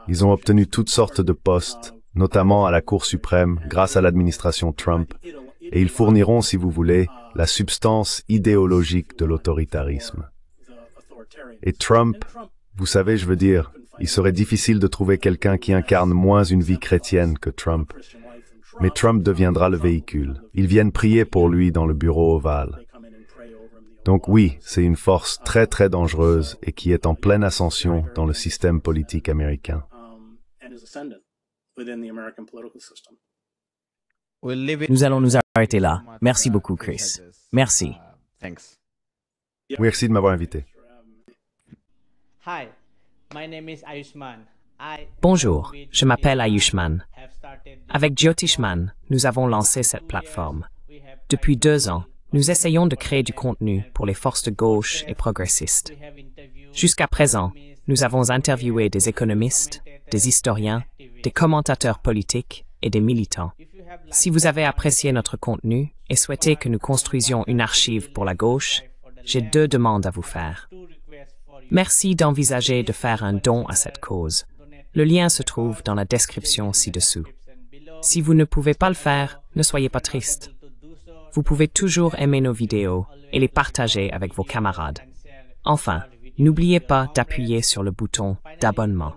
Ils ont obtenu toutes sortes de postes, notamment à la Cour suprême, grâce à l'administration Trump, et ils fourniront, si vous voulez, la substance idéologique de l'autoritarisme. Et Trump, vous savez, je veux dire, il serait difficile de trouver quelqu'un qui incarne moins une vie chrétienne que Trump. Mais Trump deviendra le véhicule. Ils viennent prier pour lui dans le bureau ovale. Donc oui, c'est une force très très dangereuse et qui est en pleine ascension dans le système politique américain. Nous allons nous arrêter là. Merci beaucoup, Chris. Merci. Merci de m'avoir invité. Bonjour, je m'appelle Ayushman. Avec Jyotishman, nous avons lancé cette plateforme. Depuis 2 ans, nous essayons de créer du contenu pour les forces de gauche et progressistes. Jusqu'à présent, nous avons interviewé des économistes, des historiens, des commentateurs politiques et des militants. Si vous avez apprécié notre contenu et souhaitez que nous construisions une archive pour la gauche, j'ai 2 demandes à vous faire. Merci d'envisager de faire un don à cette cause. Le lien se trouve dans la description ci-dessous. Si vous ne pouvez pas le faire, ne soyez pas triste. Vous pouvez toujours aimer nos vidéos et les partager avec vos camarades. Enfin, n'oubliez pas d'appuyer sur le bouton d'abonnement.